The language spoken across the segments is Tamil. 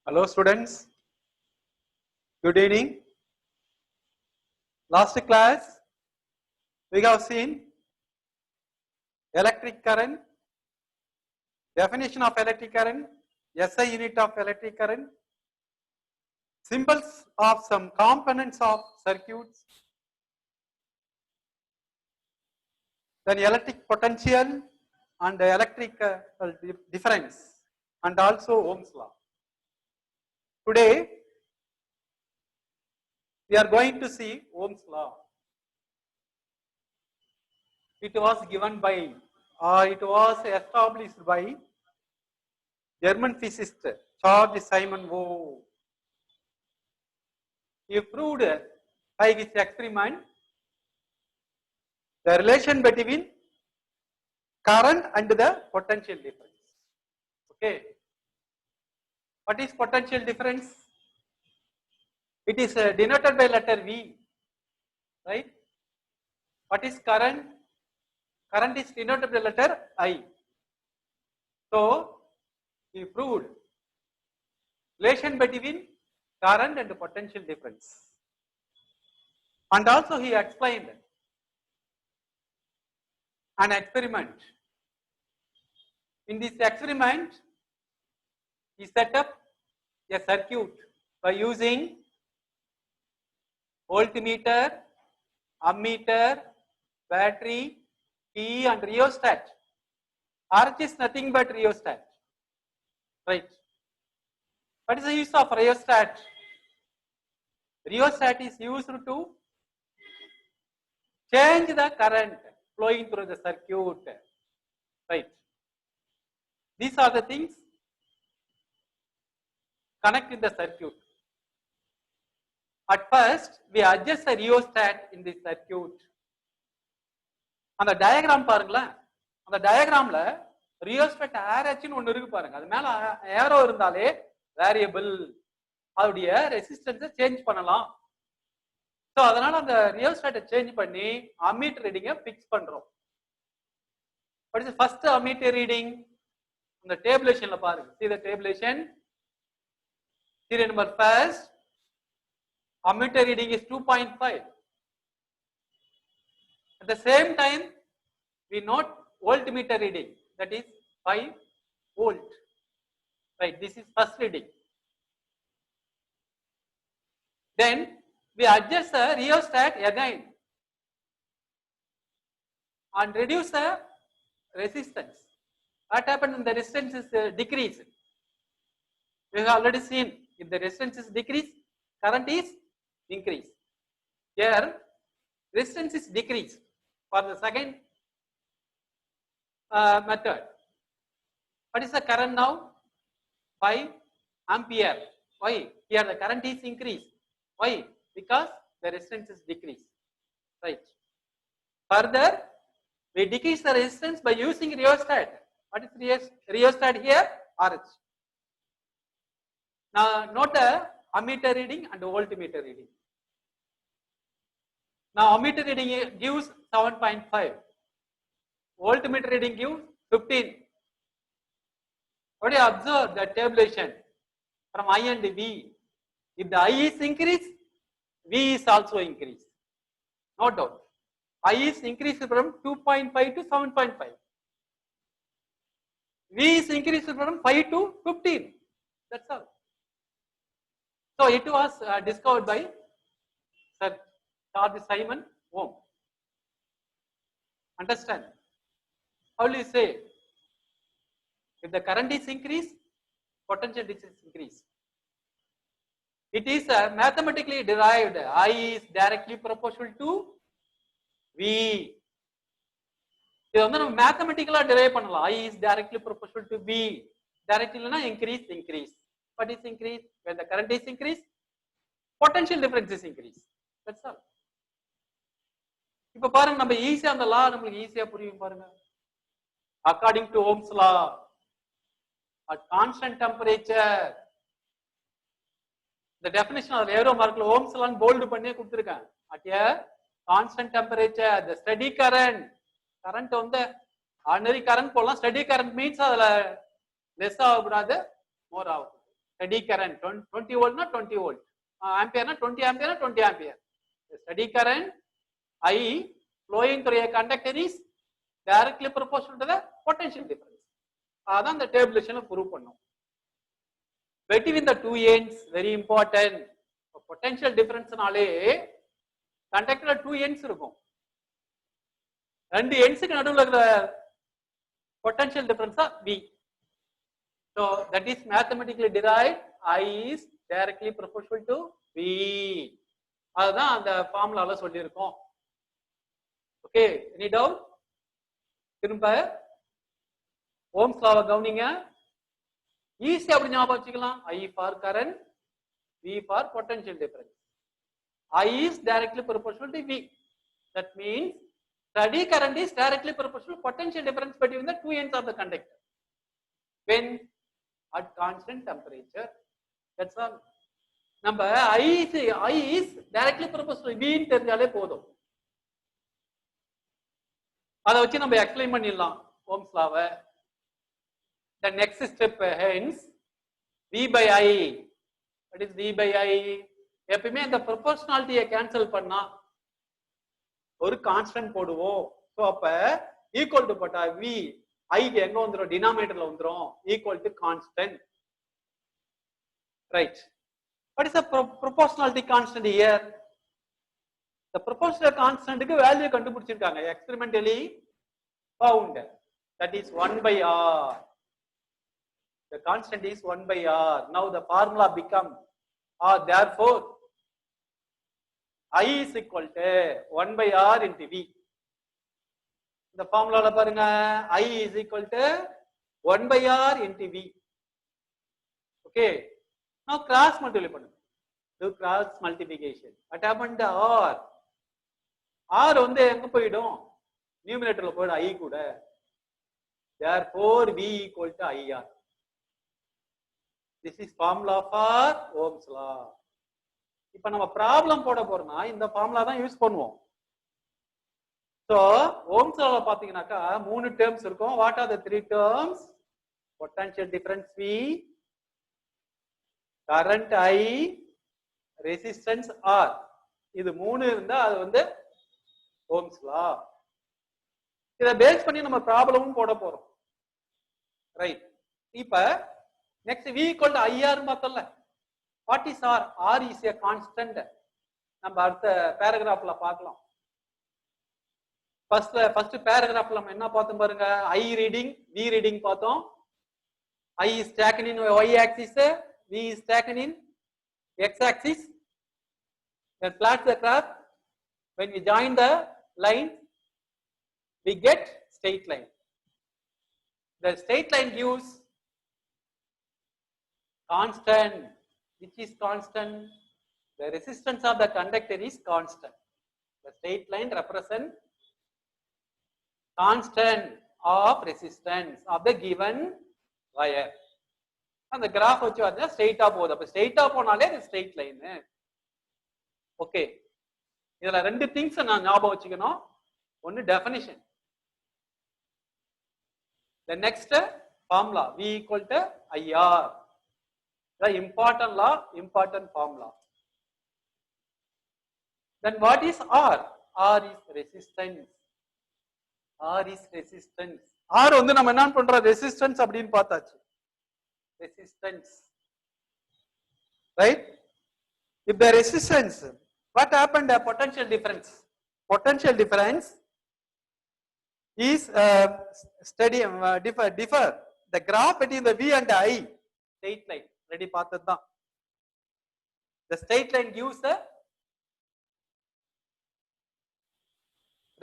Hello students, good evening. Last class we have seen electric current, definition of electric current, SI unit of electric current, symbols of some components of circuits, then electric potential and electrical difference, and also Ohm's law. Today we are going to see Ohm's law. It was given by it was established by German physicist George Simon Ohm. He proved by his experiment the relation between current and the potential difference. Okay. What is potential difference? It is denoted by letter V, right? What is current? Current is denoted by letter I. So, he proved relation between current and potential difference. And also he explained an experiment. In this experiment, he set up a circuit by using voltmeter, ammeter, battery, key and rheostat. RH is nothing but rheostat, right? What is the use of rheostat? Rheostat is used to change the current flowing through the circuit, right? These are the things connect in the circuit. At first, we adjust the rheostat in the circuit. On the diagram பாருங்களா, அந்த diagramல rheostat RH ன்னு ஒன்னு இருக்கு பாருங்க. அது மேல arrow இருந்தாலே variable அதோடைய ரெசிஸ்டன்ஸை சேஞ்ச் பண்ணலாம். சோ அதனால அந்த rheostat சேஞ்ச் பண்ணி ammeter ரீடிங்கை ஃபிக்ஸ் பண்றோம். What is the first ammeter reading? அந்த tabulationல பாருங்க. See the tabulation. Serial number first. Ammeter reading is 2.5. At the same time, we note voltmeter reading, that is 5 volt. Right, this is first reading. Then we adjust the rheostat again and reduce the resistance. What happens when the resistance is decreased? We have already seen if the resistance is decreased, current is increased. Here, resistance is decreased for the second method. What is the current now? 5 ampere. Why? Here the current is increased. Why? Because the resistance is decreased. Right. Further, we decrease the resistance by using rheostat. What is rheostat here? RH. Now note the ammeter reading and voltmeter reading. Now ammeter reading gives 7.5. Voltmeter reading gives 15. What do you observe the tabulation from I and V? If the I is increased, V is also increased. No doubt. I is increased from 2.5 to 7.5. V is increased from 5 to 15. That's all. So it was discovered by Sir George Simon Ohm. Understand? How will you say? If the current is increased, potential is increased. It is mathematically derived. I is directly proportional to V. இது வந்து நம்ம மேத்தமெட்டிக்கலா டிரைவ் பண்ணலாம். I is directly proportional to V. Directly na increase. What is increase? When the current is increased, potential difference is increased. That's all. இப்ப பாருங்க நம்ம ஈஸியா அந்த லா நமக்கு ஈஸியா புரியும் பாருங்க. According to Ohm's law, at constant temperature, the definition of arrow markல Ohm's law bold பண்ணியே கொடுத்திருக்கேன். At a constant temperature, the steady current வந்து ordinary current போலாம். Steady current means அதுல less ஆகக்கூடாது, more ஆகும். steady current 20 volt na 20 volt, ampere na 20 ampere na 20 ampere. The steady current I flowing through a conductor is directly proportional to the potential difference. அதான் இந்த டேபிளேஷன்ல ப்ரூவ் பண்ணும். Between the two ends very important. Potential டிஃபரன்ஸ்னாலே கண்டக்டர்ல 2 ends இருக்கும். ரெண்டு எண்ட்ஸ்க்கு நடுவுல இருக்கிற பொட்டன்ஷியல் டிஃபரன்ஸ் தான் V. So that is mathematically derived I is directly proportional to V. அதுதான் அந்த ஃபார்முலால சொல்லியிருக்கோம். Okay, any doubt? திரும்ப ஓம்ஸ் லாவை கவனிங்க. ஈஸி அப்படி ஞாபகம் வச்சுக்கலாம். I for current, V for potential difference. I is directly proportional to V. That means steady current is directly proportional to potential difference between the two ends of the conductor when at constant temperature. That's all. நம்ம I is directly proportional to V ன்னு தெரிஞ்சாலே போதும். அதை வச்சு நம்ம எக்ஸ்பிளைன் பண்ணிடலாம் ohms லாவை. The next step hence V by I. What is V by I? எப்பவுமே இந்த ப்ரொபோர்ஷனாலிட்டியை கேன்சல் பண்ணா ஒரு கான்ஸ்டன்ட் போடுவோம். ஸோ அப்ப ஈக்குவல் டு போட்டா V I எங்க வந்துடும்? டினாமினேட்டர்ல வந்துடும். Equal to constant. Right. What is the proportionality constant here? The proportional constantக்கு வேல்யூ கண்டுபிடிச்சிருக்காங்க. Experimentally found. That is 1 by R. The constant is 1 by R. Now the formula becomes therefore I is equal to 1 by R into V. The formula பாருங்க, I is equal to 1 by R into V. Okay. Now cross multiply பண்ணுங்க. Do cross multiplication. What happened to R? R வந்து எங்க போயிடும்? நியூமரேட்டர்ல போயிடும் I கூட. Therefore V equal to IR. This is formula for Ohm's law. இப்ப நம்ம ப்ராப்ளம் போட போறோம்னா இந்த ஃபார்முலா தான் யூஸ் பண்ணுவோம். சோ ஓம்ஸ் லால பாத்தீங்கன்னாக்கா 3 டேர்ம்ஸ் இருக்கும். What are the 3 terms? Potential difference V, current I, resistance R. இது 3 இருந்தா அது வந்து ஓம்ஸ் லா. இத பேஸ் பண்ணி நம்ம ப்ராப்ளமும் போட போறோம். ரைட். இப்ப next V equal to IR பார்த்தோம்ல. What is R? R is a constant. நம்ம அடுத்த பேராகிராஃப்ல பார்க்கலாம். ஃபர்ஸ்ட் பேராகிராஃப்ல நம்ம என்ன பார்த்தோம் பாருங்க. I reading, V reading பார்த்தோம். I is taken in y axis, V is taken in x axis. Then plot the graph. When we join the line, we get straight line. The straight line gives constant. Which is constant? The resistance of the conductor is constant. The straight line represents constant of resistance of the given wire. And the graph வச்சு வந்தா ஸ்ட்ரைட்டா போகுது. அப்ப ஸ்ட்ரைட்டா போனாலே அது ஸ்ட்ரைட் லைன். ஓகே. இதுல ரெண்டு திங்ஸ் நான் ஞாபகம் வச்சுக்கணும். ஒன்னு definition. The next formula V equal to IR. The important law, important formula. Then what is R? R is resistance. R is resistance. R வந்து நம்ம என்ன பண்றோம்? ரெசிஸ்டன்ஸ் அப்படின்னு பார்த்தாச்சு. Resistance. Right? If the resistance, what happened? The potential difference. Potential difference is steady, differ. The graph between the V and the I, straight line. Ready பார்த்தது தான். The straight line gives the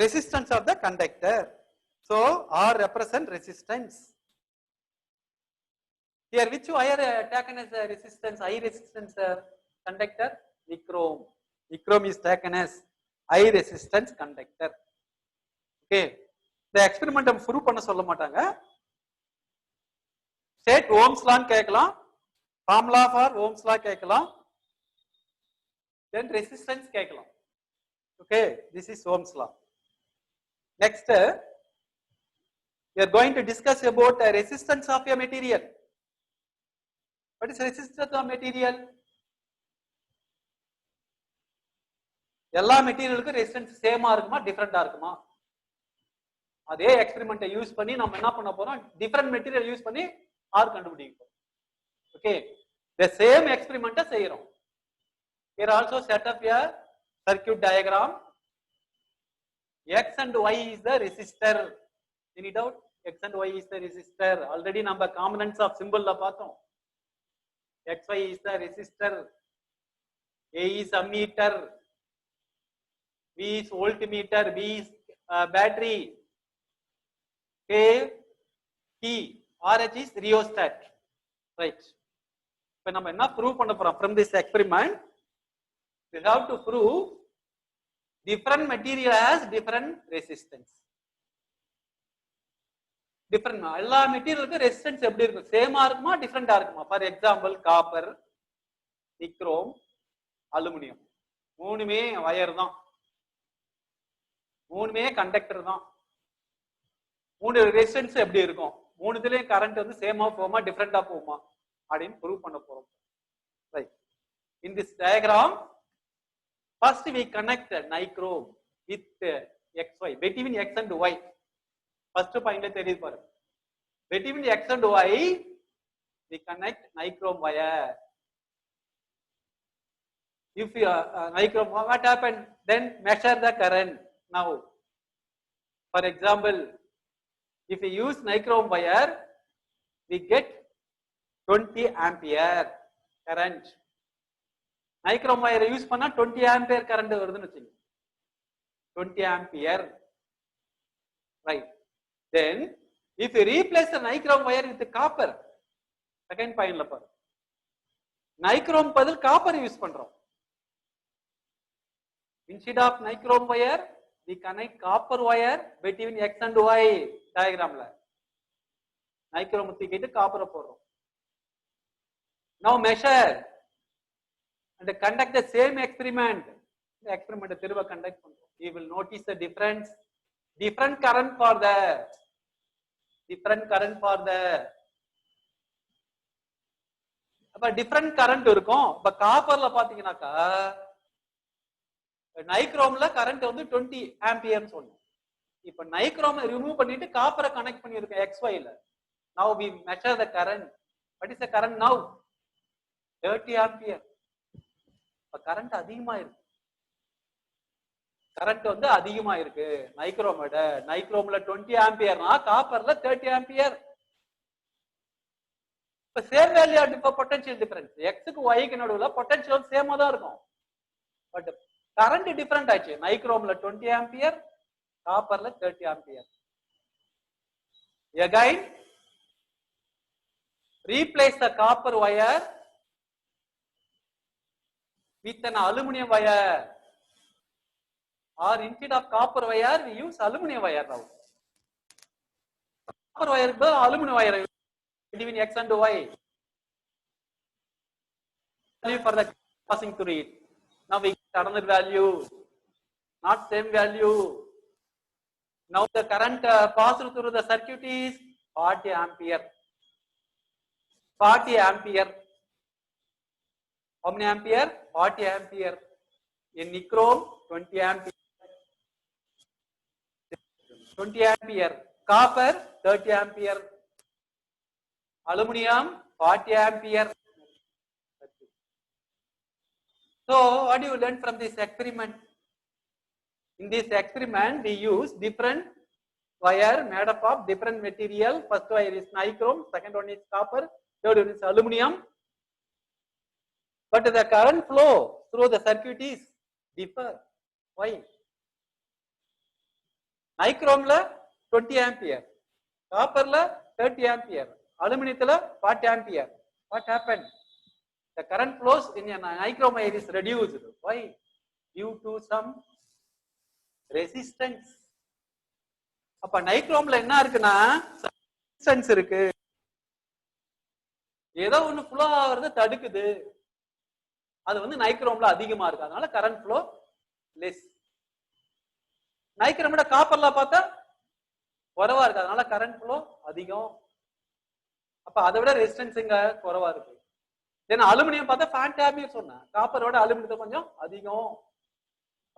resistance of the conductor. So R represent resistance. Here which wire taken as a resistance? I resistance conductor? Nichrome. Nichrome is taken as I resistance conductor. Okay. The experiment prove பண்ண சொல்ல மாட்டாங்க. State Ohm's law கேட்கலாம். Formula for Ohm's law கேட்கலாம். Then resistance கேட்கலாம். Okay. This is Ohm's law. Next, we are going to discuss about the resistance of a material. What is resistance of material? எல்லா மெட்டீரியலுக்கும் ரெசிஸ்டன்ஸ் சேமா இருக்குமா டிஃபரெண்டா இருக்குமா? அதே எக்ஸ்பெரிமெண்ட்டை யூஸ் பண்ணி நம்ம என்ன பண்ண போறோம்? டிஃபரெண்ட் மெட்டீரியல் யூஸ் பண்ணி ஆர் கண்டுபிடிக்க போறோம். ஓகே, the same experiment செய்யறோம். Here also set up a circuit diagram. X and Y is the resistor. Any doubt? X and Y is the resistor. Already நம்ம components of symbol la பார்த்தோம். XY is the resistor. A is ammeter. V is voltmeter. B is battery. K, T. RH is rheostat. Right. இப்ப நம்ம என்ன prove பண்ண போறோம்? From this experiment, we have to prove different material has different resistance. Different எல்லா மெட்டீரியலுக்கும் ரெசிஸ்டன்ஸ் எப்படி இருக்கும்? சேமா இருக்குமா டிஃபரெண்டா இருக்குமா? For example copper, nichrome, aluminium மூணுமே வயர் தான், மூணுமே கண்டக்டர் தான். மூணு ரெசிஸ்டன்ஸ் எப்படி இருக்கும்? மூணுதுலயும் கரண்ட் வந்து சேமா போகுமா டிஃபரெண்டா போகுமா அப்படின்னு ப்ரூவ் பண்ண போறோம். Right. In this diagram, first we connect nichrome with XY, between X and Y. First point தெரியுது பாருங்க. Between X and Y, we connect nichrome wire. If you nichrome, what happened? Then measure the current. Now, for example, if we use nichrome wire, we get 20 ampere current. Nichrome wire use பண்ணா 20 ampere current வருதுன்னு வச்சுங்க. 20 ampere. Right. Then, if you replace the nichrome wire with the copper, second point la பாரு. Nichrome பதில் copper use பண்றோம். Instead of nichrome wire, we connect copper wire between X and Y diagram la. Nichrome தூக்கிட்டு copper போடுறோம். Now measure and conduct the same experiment. The experiment திரும்ப conduct பண்றோம். You will notice the different current for the அப்ப different current இருக்கும். அப்ப காப்பர்ல பாத்தீங்கன்னாக்கா நைக்ரோம்ல கரண்ட் வந்து 20 ஆம்பியர்னு சொன்னோம். இப்ப நைக்ரோமை ரிமூவ் பண்ணிட்டு காப்பரை கனெக்ட் பண்ணிருக்கோம் XY ல. Now we measure the current. What is the current now? 30 ampere. இப்ப கரண்ட் அதிகமா இருக்கு. கரண்ட் வந்து அதிகமா இருக்கு நைக்ரோமோட. நைக்ரோம்ல 20 ஆம்பியர்னா காப்பர்ல 30 ஆம்பியர். இப்ப same value of potential difference. எக்ஸ்க்கு ஒய்க்கு நடுவுல பொட்டன்ஷியல் சேமா தான் இருக்கும். பட் கரண்ட் டிஃபரண்ட் ஆச்சு. நைக்ரோம்ல 20 ஆம்பியர், காப்பர்ல 30 ampere. Again, replace the copper wire with an aluminum wire. Or instead of copper wire, we use aluminum wire now. Copper wire is aluminum wire between X and Y. Value for the passing through it. Now we get another value, not same value. Now the current passed through the circuit is 40 ampere. 40 ampere. How many ampere? 40 ampere. In nichrome, 20 ampere. 20 ampere. Copper, 30 ampere. Aluminium, 40 ampere. So, what do you learn from this experiment? In this experiment, we use different wire made up of different material. First wire is nichrome, second one is copper, third one is aluminum. But the current flow through the circuit is differ. Why? Nichrome la 20 ampere, copper la 30 ampere, aluminum la 40 ampere. What happened? The current flows in a nichrome wire is reduced. Why? Due to some resistance. அப்ப நைக்ரோம்ல என்ன இருக்குன்னா ரெசிஸ்டன்ஸ் இருக்கு. ஏதோ ஒண்ணு ஃப்ளோ ஆகுறது தடுக்குது. அது வந்து நைக்ரோம்ல அதிகமா இருக்கு. அதனால கரண்ட் ஃப்ளோ லெஸ். நைக்ரோமோட காப்பர்ல பார்த்தா குறைவா இருக்கு. அதனால கரண்ட் ஃப்ளோ அதிகம். அப்ப அதை விட ரெசிஸ்டன்ஸ் இங்க குறைவா இருக்கு. தென் அலுமினியம் பார்த்தா ஃபேண்டாபியர் சொன்னேன், காப்பரோட அலுமினியத்தை கொஞ்சம் அதிகம்.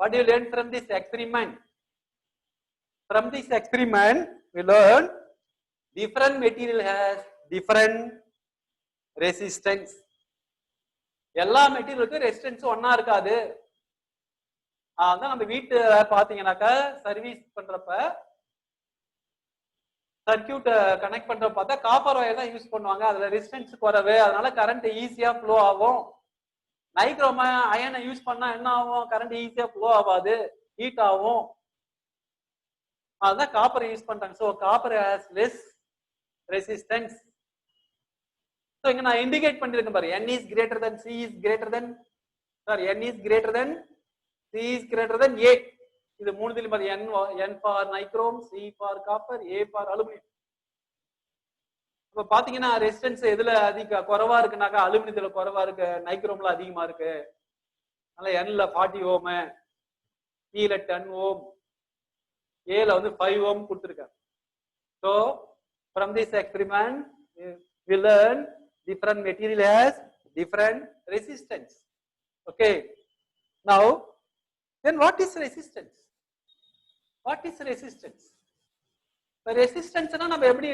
What you learn from this experiment? From this experiment we learn different material has different resistance. எல்லா மெட்டீரியலுக்கும் ரெசிஸ்டன்ஸ் ஒன்னா இருக்காது. அதான் நம்ம வீட்டு பாத்தீங்கன்னாக்கா சர்வீஸ் பண்றப்ப சர்க்கியூட் கனெக்ட் பண்றப்ப பார்த்தா காப்பர் ஒயர் தான் யூஸ் பண்ணுவாங்க. அதுல ரெசிஸ்டன்ஸ் குறைவு, அதனால கரண்ட் ஈஸியா ஃப்ளோ ஆகும். நைக்ரோம அயனை யூஸ் பண்ணா என்ன ஆகும்? கரண்ட் ஈஸியா ஃப்ளோ ஆகாது, ஹீட் ஆகும். அதுதான் காப்பர் யூஸ் பண்றாங்க. So copper has less resistance. So இங்க நான் இண்டிகேட் பண்ணிருக்கேன் பாரு, n is greater than c is greater than, sorry, n is greater than c is greater than a. இது மூணுதிலும் பாரு, n for nichrome, c for copper, a for aluminum. இப்ப பாத்தீங்கன்னா ரெசிஸ்டன்ஸ் எதுல அதிக குறைவா இருக்குனாக்கா அலுமினியத்துல குறைவா இருக்கு, நைக்ரோம்ல அதிகமா இருக்கு. அதனால nல 40 ஓம், c ல 10 ஓம், a ல வந்து 5 ஓம் கொடுத்திருக்காங்க. So from this experiment we learn different material has different resistance. Okay, now then what is resistance? What is resistance? The resistance na நம்ம எப்படி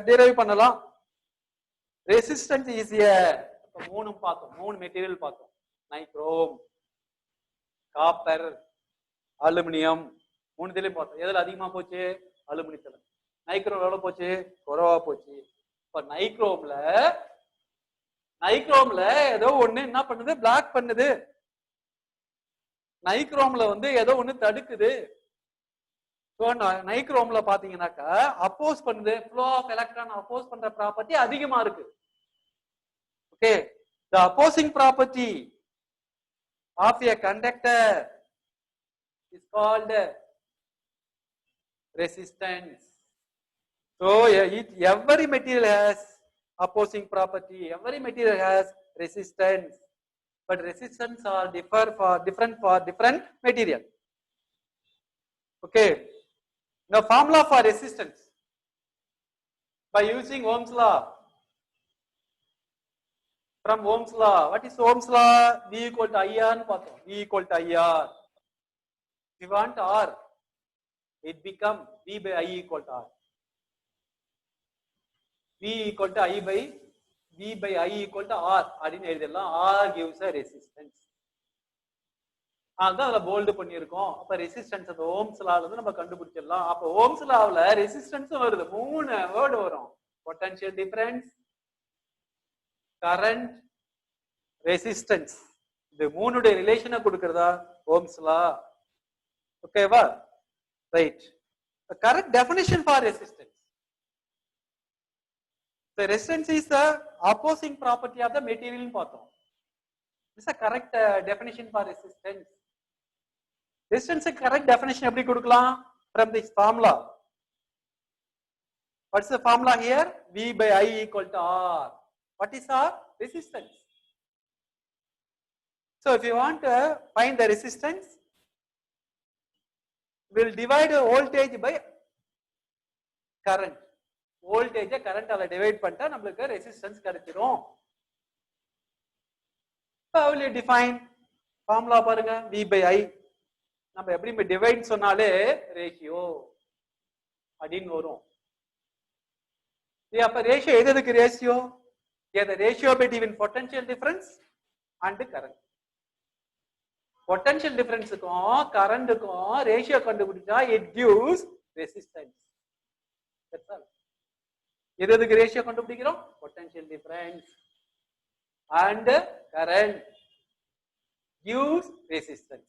derive பண்ணலாம்? Resistance is a மூணு பார்த்தோம், மூணு மெட்டீரியல் பார்த்தோம், நைக்ரோம், காப்பர், அலுமினியம். மூணுதிலையும் பார்த்தோம். எதுல அதிகமா போச்சு? அலுமினியத்துல. நைக்ரோம் எவ்வளவு போச்சு? குறைவா போச்சு. இப்ப நைக்ரோம்ல ஏதோ ஒண்ணு என்ன பண்ணுது? பிளாக் பண்ணுது. நைக்ரோம்ல வந்து ஏதோ ஒண்ணு தடுக்குது. நைக்ரோம்ல பாத்தீங்கன்னாக்கா அப்போஸ் பண்ணுது, ஃப்ளோ ஆஃப் எலக்ட்ரான் அப்போஸ் பண்ற ப்ராப்பர்ட்டி அதிகமா இருக்கு. Okay, the opposing property of a conductor is called resistance. So every material has opposing property, every material has resistance, but resistance are different for different material. Okay, now formula for resistance by using Ohm's law. From Ohm's law, what is Ohm's law? V equal to IR nu paathom. V equal to IR. If you want R, it become V by I equal to R. V equal to I by V by I equal to R. அப்படின்னு எழுதிடலாம். R gives a resistance. அதான் அதுல போல்டு பண்ணியிருக்கோம். அப்ப ரெசிஸ்டன்ஸ் அந்த ஓம்ஸ் லால இருந்து நம்ம கண்டுபிடிச்சிடலாம். அப்ப ஓம்ஸ் லாவுல ரெசிஸ்டன்ஸும் வருது, மூணு வேர்டு வரும். Potential difference, current, resistance. இது மூணுடைய ரிலேஷனை கொடுக்கிறதா ஓம்ஸ் லா. ஓகேவா? Right. The correct definition for resistance. The resistance is the opposing property of the material in பாத்தோம். This is a correct definition for resistance. Resistance correct definition எப்படி கொடுக்கலாம்? From this formula. What's the formula here? V by I equal to R. What is R? Resistance. So if you want to find the resistance, will divide voltage by current. Voltage current ala divide பண்ணிட்டா நமக்கு resistance கிடைச்சிரும். How will you define? Formula பாருங்க, V by I. நம்ம எப்படி divide சொன்னாலே ratio அப்படின்னு வரும். அப்ப ratio எதுக்கு ratio? The ratio between potential difference and current. Potential டிஃபரன்ஸுக்கும் கரண்ட்டுக்கும் ரேஷியோ கண்டுபிடிச்சா இட் கிவ்ஸ் ரெசிஸ்டன்ஸ். எதுக்கு ரேஷியோ கண்டுபிடிக்கிறோம்? Potential difference and current gives resistance.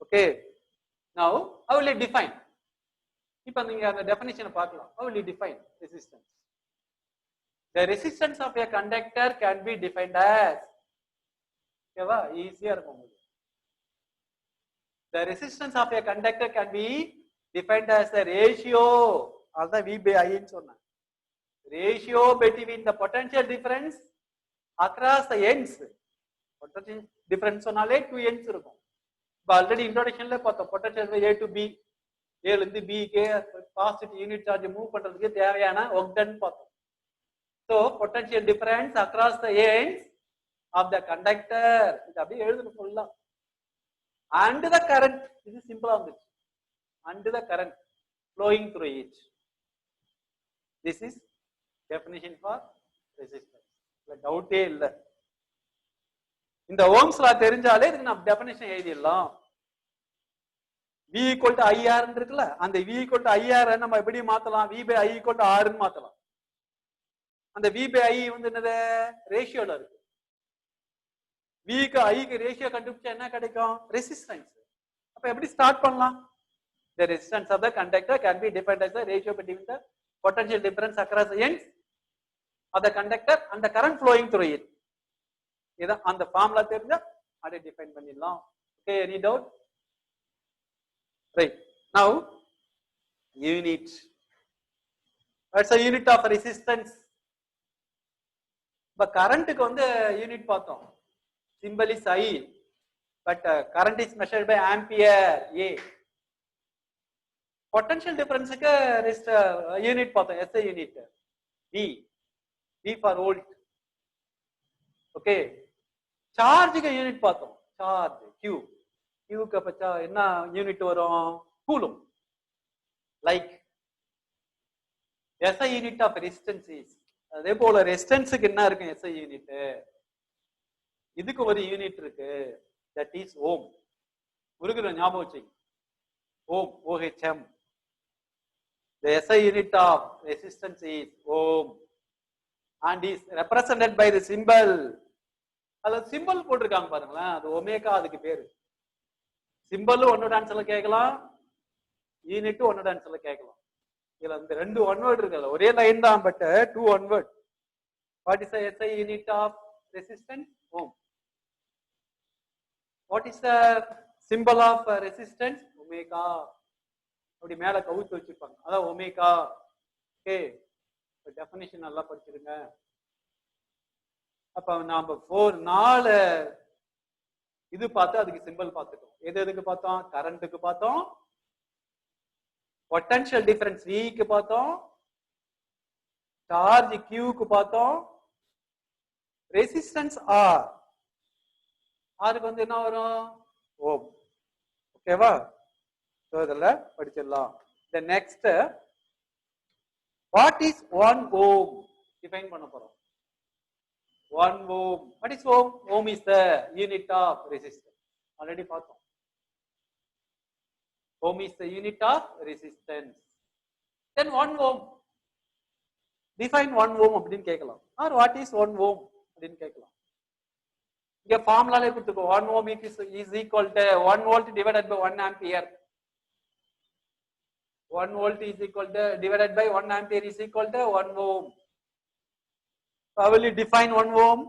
Okay, now how will you define? இப்ப நீங்க அந்த டெஃபினிஷனை பார்க்கலாம். How will you define resistance? The resistance of a conductor can be defined as, ஓகேவா? ஈஸியா இருக்கும். The resistance of a conductor can be defined as the ratio, அதுதான் V by I ன்னு சொன்னேன். Ratio between the potential difference across the ends. Potential difference சொன்னாலே 2 ends இருக்கும். இப்ப ஆல்ரெடி இன்ட்ரோடக்ஷன்ல பார்த்தோம், potential A to B, A ல இருந்து B க்கு பாசிட்டிவ் யூனிட் சார்ஜ் மூவ் பண்றதுக்கு தேவையான ஒர்க் டன் பார்த்தோம். So potential difference across the ends of the conductor. இது அப்படியே எழுதணும் ஃபுல்லா. And the current, இது சிம்பிளா வந்துச்சு. And the current flowing through it. This is definition for resistance. இல்ல டவுட்டே இல்ல. இந்த ஓம்ஸ் லா தெரிஞ்சாலே இதுக்கு நம்ம டெஃபினிஷன் எழுதிடலாம். V equal to IR இருக்குல்ல, அந்த V equal to IR நம்ம எப்படி மாத்தலாம்? V by I equal to R ன்னு மாத்தலாம். அந்த V by I வந்து என்னது? ரேஷியோல இருக்கு. V க்கு I க்கு ரேஷியோ கண்டுபிடிச்சா என்ன கிடைக்கும்? ரெசிஸ்டன்ஸ். அப்ப எப்படி ஸ்டார்ட் பண்ணலாம்? The resistance of the conductor can be defined as the ratio between the potential difference across the ends of the conductor and the current flowing through it. இத அந்த ஃபார்முலா தெரிஞ்சா அதை டிஃபைன் பண்ணிடலாம். Okay, any doubt? Right. Now unit. What's the unit of resistance? But current க்கு வந்து யூனிட் பார்த்தோம். Symbol is I, but current is measured by ampere A. Potential difference க்கு யூனிட் பார்த்தோம். SI unit V. V for volt. Okay. Charge க்கு யூனிட் பார்த்தோம். Charge Q. Q க்கு பச்சா என்ன யூனிட் வரும்? Coulomb. Like SI unit of resistance is. அதே போல ரெசிஸ்டன்ஸ்க்கு என்ன இருக்கு? SI unit. இதுக்கு ஒரு யூனிட் இருக்கு. That is ohm. உருகுற ஞாபகம் வச்சுங்க. Ohm, OHM. The SI unit of resistance is ohm and is represented by the symbol. அதுல சிம்பிள் போட்டிருக்காங்க பாருங்களேன், அது ஒமேகா, அதுக்கு பேரு. சிம்பிள் ஒன்னோட ஆன்சர்ல கேட்கலாம், யூனிட் ஒன்னோட ஆன்சர்ல கேட்கலாம். இதுல இந்த ரெண்டு ஒன் வேர்ட் இருக்குல்ல, ஒரே லைன் தான், but two one word. What is the SI unit of resistance? Ohm. What is the symbol of resistance? Omega. அப்படி மேல கவுத்து வச்சிருப்பாங்க, அதான் ஒமேகா. ஓகே, டெஃபினிஷன் நல்லா படிச்சிருங்க. அப்ப நாம 4 இது பார்த்து அதுக்கு சிம்பிள் பார்த்துட்டோம். எது எதுக்கு பார்த்தோம்? கரண்ட்டுக்கு பார்த்தோம், பொட்டன்ஷியல் டிஃபரன்ஸ் V க்கு பார்த்தோம், சார்ஜ் Q க்கு பார்த்தோம், ரெசிஸ்டன்ஸ் R. ஆருக்கு வந்து என்ன வரும்? ஓம். ஓகேவா? சோ இதெல்லாம் படிச்சிடலாம். The next, what is 1 ohm? Define பண்ண போறோம். 1 ohm. What is ohm? Ohm is the unit of resistance. Already பார்த்தோம். Ohm is the unit of resistance. Then 1 ohm. Define 1 ohm அப்படின்னு கேட்கலாம். Or what is 1 ohm அப்படின்னு கேட்கலாம். இங்க ஃபார்முலாலே கொடுத்துக்கோ. 1 ohm is equal to 1 volt divided by 1 ampere. 1 volt is equal to divided by 1 ampere is equal to 1 ohm. How will you define 1 ohm?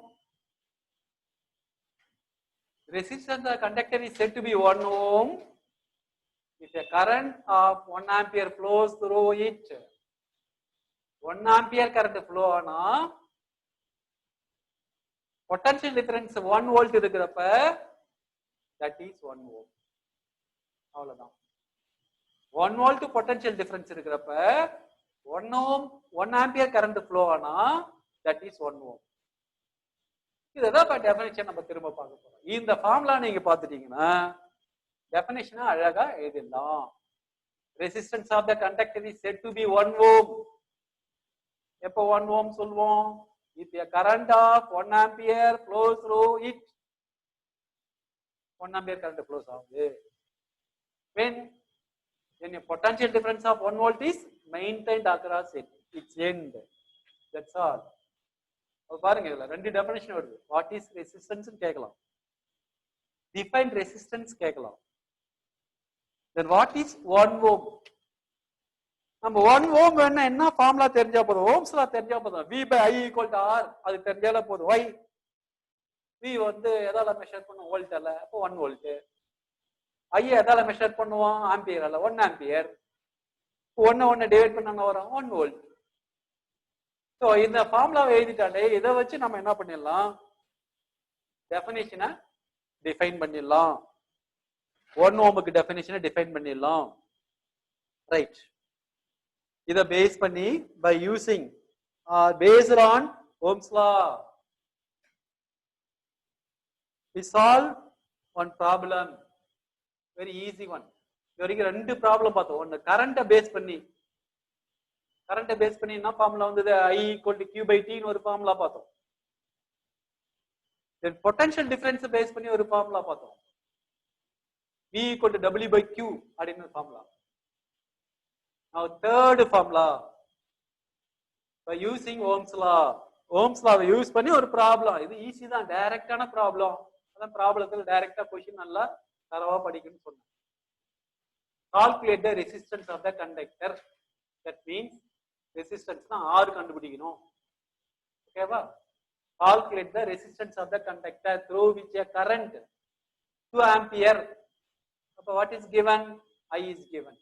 Resistance of the conductor is said to be 1 ohm if a current of 1 ampere flows through it. 1 ampere current flow ஆனா potential difference 1 volt இருக்கிறப்ப that is 1 ohm. அவ்வளவுதான். 1 volt potential difference இருக்கிறப்ப 1 ohm 1 ampere current flow ஆனா that is 1 ohm. இதுதான் இப்ப டெஃபினிஷன் நம்ம திரும்ப பார்க்க போறோம். இந்த ஃபார்முலா நீங்க பாத்துட்டீங்கன்னா டெஃபினிஷனை அழகா எழுதிடலாம். Resistance of the conductor is set to be 1 ohm. எப்போ 1 ohm சொல்வோம்? if a current of 1 ampere flows through it. 1 ampere current flows ஆகுது. when a potential difference of 1 volt is maintained across its end. That's all. பாருங்க, இதுல ரெண்டு டெஃபினிஷன் வருது. வாட் இஸ் ரெசிஸ்டன்ஸ் கேட்கலாம், டிஃபைன் ரெசிஸ்டன்ஸ் கேட்கலாம். Then what is 1 ohm? நம்ம 1 ohm வேணா என்ன ஃபார்முலா தெரிஞ்சா போதும், ஓம்ஸ்லா தெரிஞ்சா போதும். V by I equal to R அது தெரிஞ்சாலே போதும். why? V வந்து எதால மெஷர் பண்ணுவோம்? வோல்ட்ல. அப்போ 1 வோல்ட். I எதால மெஷர் பண்ணுவோம்? ஆம்பியர்ல. 1 ஆம்பியர். 1 டிவைட் பண்ணாங்க வரும் 1 வோல்ட். சோ இந்த ஃபார்முலாவை எழுதிட்டாலே இதை வச்சு நம்ம என்ன பண்ணிடலாம்? டெஃபினிஷனை டிஃபைன் பண்ணிடலாம். 1 ohmக்கு டெஃபினிஷனை டிஃபைன் பண்ணிடலாம். ரைட். இதை பேஸ் பண்ணி by using are based on Ohm's law. We solve one problem, very easy one. இதுவரைக்கும் ரெண்டு ப்ராப்ளம் பார்த்தோம். ஒன்னு கரண்ட்டை பேஸ் பண்ணி என்ன ஃபார்முலா வந்தது? I equal to Q by T ன்னு ஒரு ஃபார்முலா பார்த்தோம். தென் பொட்டன்ஷியல் டிஃபரன்ஸ் பேஸ் பண்ணி ஒரு ஃபார்முலா பார்த்தோம். V equal to W by Q அப்படின்னு ஒரு formula. Now third formula by using Ohm's law. Ohm's law use பண்ணி ஒரு ப்ராப்ளம். இது ஈஸி தான், டைரக்டான ப்ராப்ளம். அதான் ப்ராப்ளத்துல டைரக்டா क्वेश्चन நல்லா தரவா படிக்கணும்னு சொன்னேன். Calculate the resistance of the conductor. That means resistance na R கண்டுபிடிக்கணும். ஓகேவா? Calculate the resistance of the conductor through which a current 2 ampere. அப்ப what is given? I is given.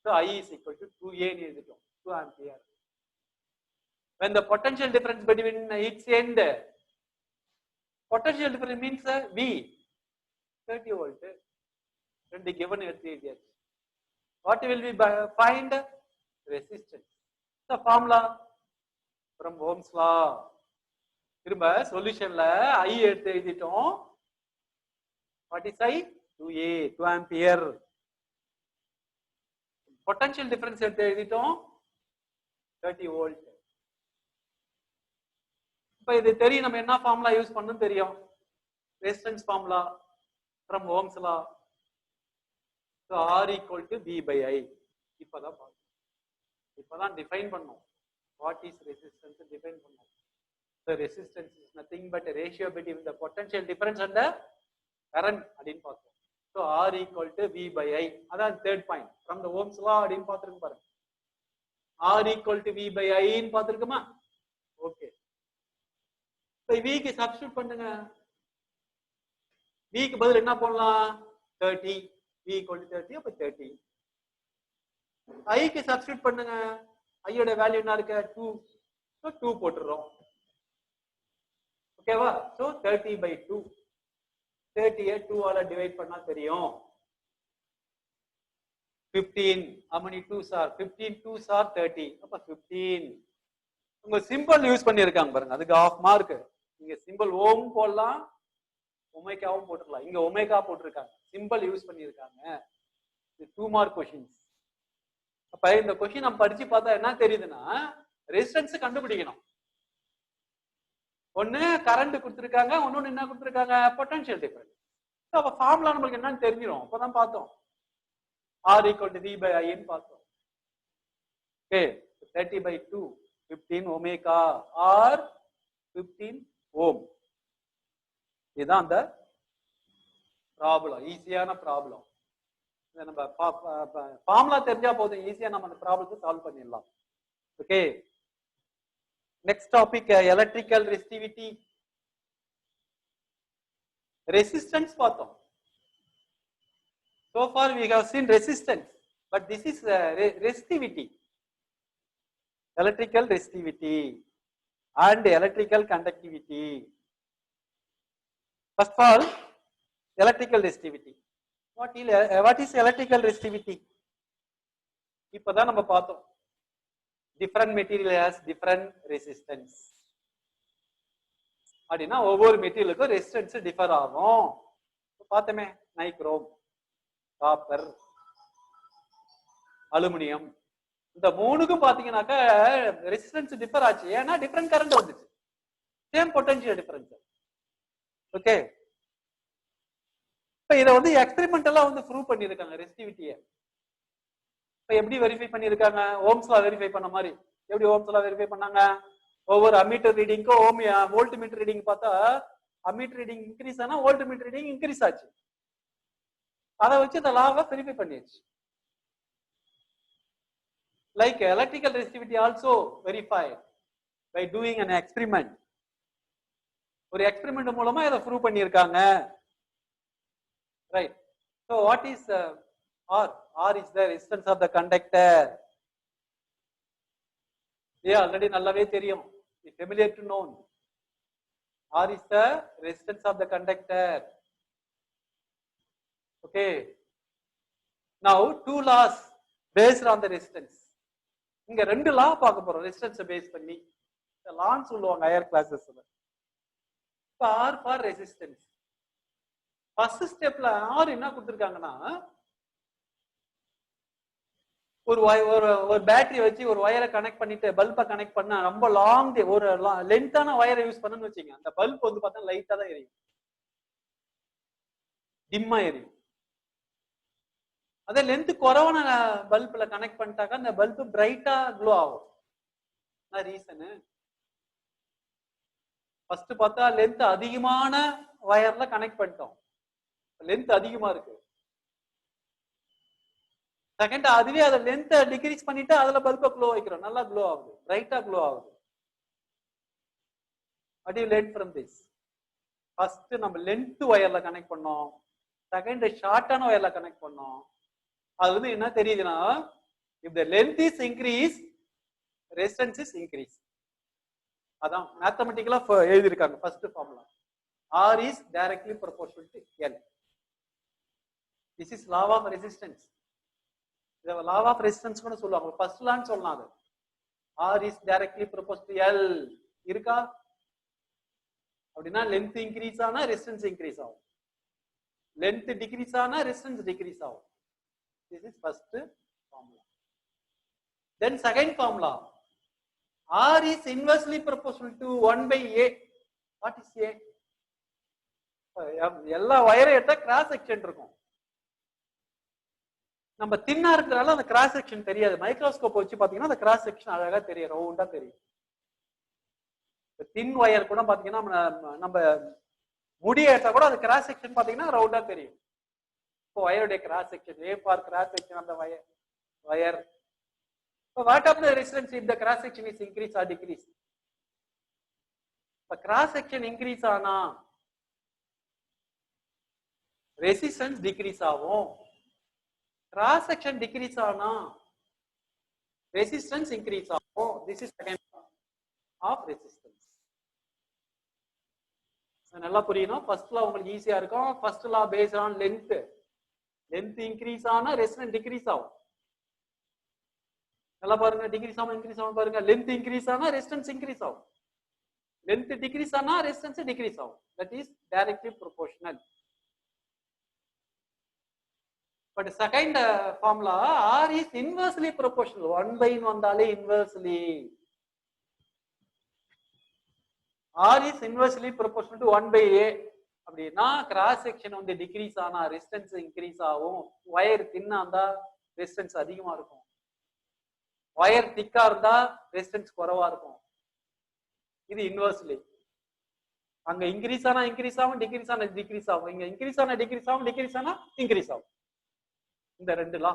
So I is equal to 2A ன்னு எழுதிட்டோம். 2 ampere. When the potential difference between its end, potential difference means V 30 volt. ரெண்டு given எடுத்துக்கியாச்சு. What will we find? Resistance. The formula from Ohm's law. திரும்ப சொல்யூஷன்ல I எடுத்து எழுதிட்டோம். What is I? 2A, 2 ampere. Potential difference எடுத்து எழுதிட்டோம் 30 volt. இப்ப இது தெரியும், நம்ம என்ன ஃபார்முலா யூஸ் பண்ணனும் தெரியும். Resistance formula from Ohm's law. So R equal to V by I. இப்பதான் define பண்ணோம். What is resistance? Define பண்ணோம். So resistance is nothing but a ratio between the potential difference and the current அப்படின்னு பார்த்தோம். So R equal to V by I. அதான் third point. From the Ohm's law அப்படின்னு பார்த்திருக்கோம் பாருங்க. R equal to V by I ன்னு பார்த்திருக்குமா? ஓகே. இப்போ V க்கு சப்ஸ்டிட்யூட் பண்ணுங்க. V க்கு பதில் என்ன பண்ணலாம்? 30. V equal to 30, அப்ப 30. I க்கு சப்ஸ்டிட்யூட் பண்ணுங்க. I யோட வேல்யூ என்ன இருக்கு? 2. So 2 போட்டுறோம். ஓகேவா? So 30 by 2. 30 ஐ 2 ஆல டிவைட் பண்ணா தெரியும். 15. How many 2s are? 15 2s are 30. அப்ப 15. உங்க சிம்பிள் யூஸ் பண்ணிருக்காங்க பாருங்க. அதுக்கு half மார்க். நீங்க சிம்பிள் ஓம் போடலாம், ஒமேகாவும் போட்டுடலாம். இங்க ஒமேகா போட்டிருக்காங்க, சிம்பிள் யூஸ் பண்ணிருக்காங்க. 2 மார்க் क्वेश्चंस. அப்ப இந்த क्वेश्चन நம்ம படிச்சு பார்த்தா என்ன தெரியுதுன்னா, ரெசிஸ்டன்ஸ் கண்டுபிடிக்கணும். ஒன்னு கரண்ட் கொடுத்திருக்காங்க, இன்னொன்னு என்ன கொடுத்திருக்காங்க? Potential difference. அப்ப ஃபார்முலா நமக்கு என்னன்னு தெரிஞ்சிரும். அப்பதான் பார்த்தோம் R equal to V by I ன்னு பார்த்தோம். ஓகே, 30 by 2 15 ஒமேகா or 15 ஓம். இதுதான் அந்த ப்ராப்ளம், ஈஸியான ப்ராப்ளம். நம்ம ஃபார்முலா தெரிஞ்சா போதும், ஈஸியா நம்ம அந்த ப்ராப்ளத்தை சால்வ் பண்ணிடலாம். Okay, next topic electrical resistivity. Resistance பார்த்தோம். So far we have seen resistance, but this is resistivity, electrical resistivity and electrical conductivity. First of all, electrical resistivity. What is electrical resistivity? இப்பதான் நம்ம பார்த்தோம். Different material has different resistance. அப்படின்னா ஒவ்வொரு மெட்டீரியலுக்கும் ரெசிஸ்டன்ஸ் டிஃபர் ஆகும். பார்த்தோமே, நைக்ரோம், காப்பர், அலுமினியம், இந்த மூணுக்கும் பாத்தீங்கன்னாக்க ரெசிஸ்டன்ஸ் டிஃபர் ஆச்சு. ஏன்னா டிஃபரண்ட் கரண்ட் வந்துச்சு, சேம் பொட்டன்ஷியல் டிஃபரன்ஸ். ஓகே, இப்ப இதை வந்து எக்ஸ்பெரிமெண்டலா வந்து ப்ரூவ் பண்ணிருக்காங்க ரெசிஸ்டிவிட்டியை. இப்ப எப்படி வெரிஃபை பண்ணிருக்காங்க? ஓம்ஸ் லா வெரிஃபை பண்ண மாதிரி. எப்படி ஓம்ஸ் லா வெரிஃபை பண்ணாங்க? ஒவ்வொரு அம்மீட்டர் ரீடிங்க்கும் ஓம் வோல்ட் மீட்டர் ரீடிங் பார்த்தா அம்மீட்டர் ரீடிங் இன்க்ரீஸ் ஆனா வோல்ட் மீட்டர் ரீடிங் இன்க்ரீஸ் ஆச்சு. அதை வச்சு இந்த லாவை வெரிஃபை பண்ணியாச்சு. Like electrical resistivity also verified by doing an experiment. ஒரு எக்ஸ்பெரிமெண்ட் மூலமா இதை ப்ரூவ் பண்ணியிருக்காங்க. Right. So what is R? R is the resistance of the conductor. Already நல்லாவே தெரியும். Familiar to know. R is the resistance of the conductor. Okay. Now two laws based on the resistance. இங்க ரெண்டு லா பார்க்க போறோம் ரெசிஸ்டன்ஸ் பேஸ் பண்ணி. லான்னு சொல்லுவாங்க ஹையர் கிளாஸஸ்ல. இப்ப ஆர் ஃபார் ரெசிஸ்டன்ஸ். ஃபர்ஸ்ட் ஸ்டெப்ல ஆர் என்ன கொடுத்துருக்காங்கன்னா, ஒரு ஒரு பேட்டரி வச்சு ஒரு ஒயரை கனெக்ட் பண்ணிட்டு பல்பை கனெக்ட் பண்ணா ரொம்ப லாங் ஒரு லென்த்தான ஒயரை யூஸ் பண்ணணும்னு வச்சுங்க, அந்த பல்ப் வந்து பார்த்தா லைட்டா தான் எரியும், டிம்மா எரியும். அதே லென்த் குறைவான பல்ப்ல கனெக்ட் பண்ணிட்டாக்கா அந்த பல்ப் பிரைட்டா க்ளோ ஆகும். ரீசனு ஃபர்ஸ்ட் பார்த்தா லென்த் அதிகமான வயர்ல கனெக்ட் பண்ணிட்டோம், லென்த் அதிகமா இருக்கு. செகண்ட் அதுவே அதை லென்த் டிக்ரீஸ் பண்ணிட்டு அதுல பல்பை க்ளோ வைக்கிறோம், நல்லா க்ளோ ஆகுது, பிரைட்டா க்ளோ ஆகுது. What do you learn from this? First நம்ம லென்த் வயர்ல கனெக்ட் பண்ணோம், செகண்ட் ஷார்ட்டான வயர்ல கனெக்ட் பண்ணோம். அது வந்து என்ன தெரியுதுன்னா, if the length is increase, resistance is increase. அதான் மேத்தமெட்டிக்கலா எழுதியிருக்காங்க first formula. R is directly proportional to L. This is law of resistance. இத law of resistance கூட சொல்லுவாங்க, ஃபர்ஸ்ட் லான்னு சொல்லலாம். அது R is directly proportional to L இருக்கா அப்படின்னா லென்த் இன்க்ரீஸ் ஆனா ரெசிஸ்டன்ஸ் இன்க்ரீஸ் ஆகும், லென்த் டிக்ரீஸ் ஆனா ரெசிஸ்டன்ஸ் டிக்ரீஸ் ஆகும். This is first formula. Then second formula, R is inversely proportional to 1 by A. What is A? எல்லா வயரை எடுத்தா கிராஸ் செக்ஷன் இருக்கும். நம்ம தின்னா இருக்கிறதால அந்த கிராஸ் செக்ஷன் தெரியாது, மைக்ரோஸ்கோப் வச்சு பாத்தீங்கன்னா அந்த கிராஸ் செக்ஷன் அழகா தெரியும், ரவுண்டா தெரியும். தின் வயர் கூட பாத்தீங்கன்னா நம்ம முடிய எடுத்தா கூட அது கிராஸ் செக்ஷன் பாத்தீங்கன்னா ரவுண்டா தெரியும். இப்போ வயருடைய cross section, A for cross section அந்த wire. So what of the resistance if the cross section is increase or decrease? இப்ப கிராஸ் செக்ஷன் இன்க்ரீஸ் ஆனா ரெசிஸ்டன்ஸ் டிக்ரீஸ் ஆகும், கிராஸ் செக்ஷன் டிக்ரீஸ் ஆனா ரெசிஸ்டன்ஸ் இன்க்ரீஸ் ஆகும். This is second of resistance. நல்லா புரியணும். ஃபர்ஸ்ட் லா உங்களுக்கு ஈஸியா இருக்கும். First law based on length, length increase ஆனா ரெசிஸ்டன்ஸ் டிக்ரீஸ் ஆகும். நல்லா பாருங்க, டிக்ரீஸ் ஆகும் இன்க்ரீஸ் ஆகும் பாருங்க. லென்த் இன்க்ரீஸ் ஆனா ரெசிஸ்டன்ஸ் இன்க்ரீஸ் ஆகும், லென்த் டிக்ரீஸ் ஆனா ரெசிஸ்டன்ஸ் டிக்ரீஸ் ஆகும். That is directly proportional. But second formula R is inversely proportional. 1 by வந்தாலே inversely. R is inversely proportional to 1 by A. அப்படின்னா கிராஸ் செக்ஷன் வந்து டிக்ரீஸ் ஆனா ரெசிஸ்டன்ஸ் இன்க்ரீஸ் ஆகும். வயர் தின்னா இருந்தா ரெசிஸ்டன்ஸ் அதிகமா இருக்கும், வயர் திக்கா இருந்தா ரெசிஸ்டன்ஸ் குறைவா இருக்கும். இது இன்வெர்ஸ்லி. அங்க இன்க்ரீஸ் ஆனா இன்க்ரீஸ் ஆகும், டிக்ரீஸ் ஆனா டிக்ரீஸ் ஆகும். இங்க இன்க்ரீஸ் ஆனா டிக்ரீஸ் ஆகும், டிக்ரீஸ் ஆனா இன்க்ரீஸ் ஆகும். இந்த ரெண்டு லா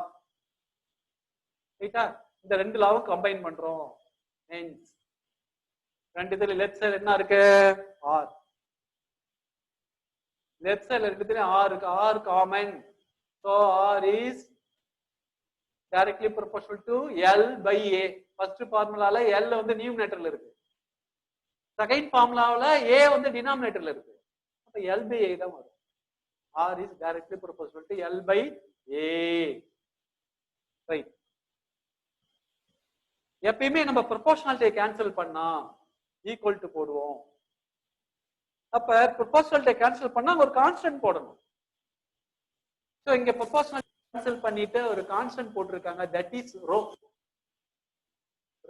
ரைட்டா, இந்த ரெண்டு லாவும் கம்பைன் பண்றோம். ரெண்டு இதுல லெஃப்ட் சைடு என்ன இருக்கு? ஆர். லெஃப்ட் சைடுல ரெண்டுத்துலயும் ஆர் இருக்கு, R common. So R is directly proportional to L by A. First ஃபார்முலால L வந்து நியூமரேட்டர்ல இருக்கு, செகண்ட் ஃபார்முலால A வந்து டினாமினேட்டர்ல இருக்கு. அப்ப L by A தான் வரும். R is directly proportional to L by A. Right. எப்பயுமே நம்ம ப்ரொபோர்ஷனாலிட்டியை கேன்சல் பண்ணா ஈக்குவல் டு போடுவோம். அப்ப ப்ரொபோர்ஷனாலிட்டியை கேன்சல் பண்ணா ஒரு கான்ஸ்டன்ட் போடணும். சோ இங்க ப்ரொபோர்ஷனாலிட்டி கேன்சல் பண்ணிட்டு ஒரு கான்ஸ்டன்ட் போட்டிருக்காங்க, தட் இஸ் ரோ.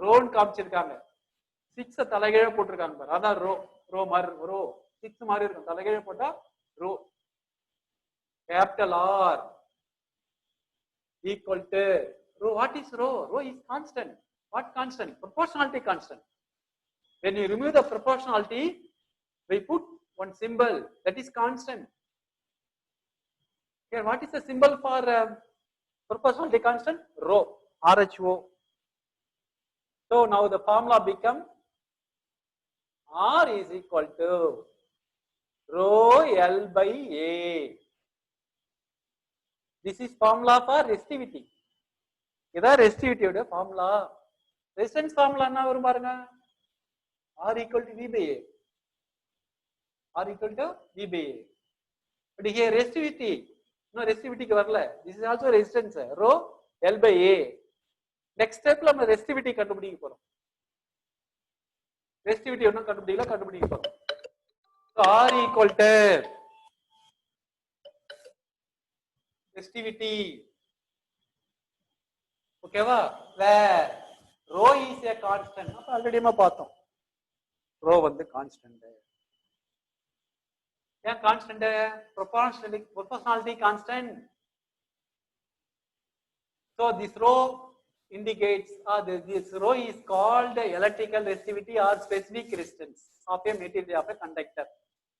ரோன்னு காமிச்சிருக்காங்க, 6 தலைகீழ போட்டிருக்காங்க பாரு, அதான் ரோ. ரோ மாதிரி, ரோ 6 மாதிரி இருக்கும், தலைகீழ போட்டா rho. Capital R equal to rho. What is rho? Rho is constant. What constant? Proportionality constant. When you remove the proportionality, we put one symbol that is constant. Here, what is the symbol for proportionality constant? Rho, RHO. So now the formula become R is equal to rho L by A. This is formula for resistivity. இதான் ரெசிஸ்டிவிட்டியோட ஃபார்முலா. ரெசிஸ்டன்ஸ் ஃபார்முலா என்ன வரும் பாருங்க, R equal to V by A. R equal to V by A. But here resistivity, இன்னும் ரெசிஸ்டிவிட்டிக்கு வரல. This is also resistance, rho L by A. Next ஸ்டெப்ல நம்ம ரெசிஸ்டிவிட்டி கண்டுபிடிக்க போறோம். ரெசிஸ்டிவிட்டி ஒன்றும் கண்டுபிடிக்க போறோம். R equal to resistivity. ஓகேவா? where rho is a constant. அப்ப ஆல்ரெடி நம்ம பார்த்தோம். rho வந்து கான்ஸ்டன்ட். ஏன் constant? proportionality constant. So this rho indicates this rho is called electrical resistivity or specific resistance of a material of a conductor.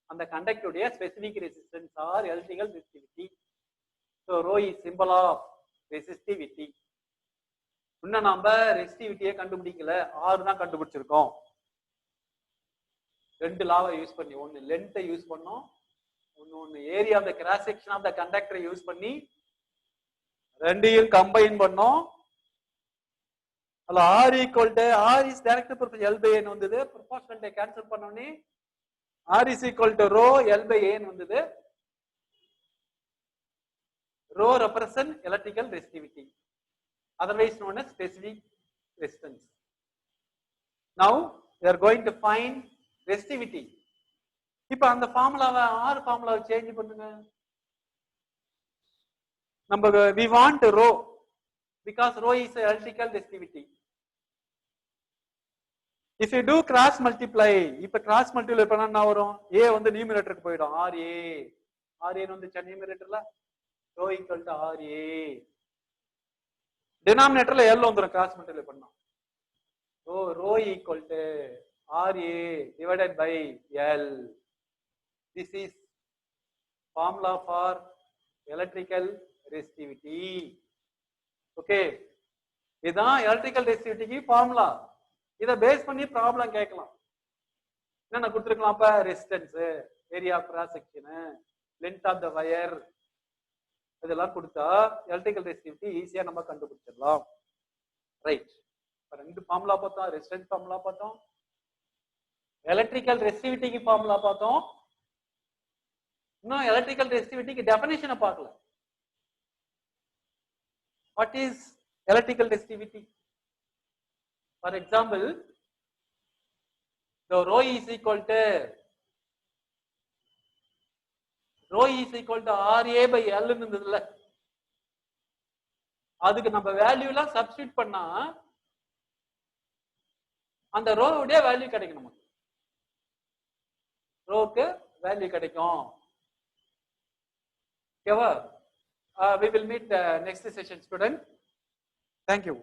And the conductor உடைய specific resistance or electrical resistivity. So rho is symbol of resistivity. இன்னும் நாம ரெசிஸ்டிவிட்டியை கண்டுபிடிக்கல, R தான் கண்டுபிடிச்சிருக்கோம். ரெண்டு லாவை யூஸ் பண்ணி, ஒன்னு லென்த்தை யூஸ் பண்ணோம், ஒன்னு area of the cross section of the கண்டக்டரை யூஸ் பண்ணி ரெண்டையும் கம்பைன் பண்ணோம். அதுல R equal to R is direct proportional L by N வந்தது. ப்ரொபோர்ஷனல்ட்டை cancel பண்ணோனே R is equal to rho L by N வந்தது. Rho represent electrical resistivity, otherwise known as specific resistance. Now we are going to find resistivity. இப்ப அந்த ஃபார்முலாவை R ஃபார்முலாவை சேஞ்ச் பண்ணுங்க. நம்ம we want rho because rho is a electrical resistivity. If you do cross multiply, இப்ப cross multiply பண்ணா என்ன வரும்? A வந்து நியூமரேட்டருக்கு போய்டும். RA வந்து நியூமரேட்டர்ல rho equal to RA. டினாமினேட்டர்ல L வந்துரும் cross multiply பண்ணா. So rho equal to RA divided by L. This is formula for electrical resistivity. Okay, இதான் electrical resistivity formula. இத பேஸ் பண்ணி ப்ராப்ளம் கேட்கலாம். என்னென்ன கொடுத்துருக்கலாம்? அப்ப resistance, area of cross section, length of the wire, இதெல்லாம் கொடுத்தா எலக்ட்ரிக்கல் ரெசிஸ்டிவிட்டி ஈஸியா நம்ம கண்டுபிடிச்சிடலாம். ரைட், ரெண்டு ஃபார்முலா பார்த்தோம். ரெசிஸ்டன்ஸ் ஃபார்முலா பார்த்தோம், எலக்ட்ரிக்கல் ரெசிஸ்டிவிட்டிக்கு ஃபார்முலா பார்த்தோம். இன்னும் எலக்ட்ரிக்கல் ரெசிஸ்டிவிட்டிக்கு டெஃபினிஷனை பார்க்கல. What is electrical resistivity? For example, the rho is equal to RA by L இருந்ததுல, அதுக்கு நம்ம வேல்யூ எல்லாம் சப்ஸ்டிட்யூட் பண்ணா அந்த ரோ உடைய வேல்யூ கிடைக்கும். நமக்கு ரோக்கு வேல்யூ கிடைக்கும். ஓகேவா? We will meet next session, student. Thank you.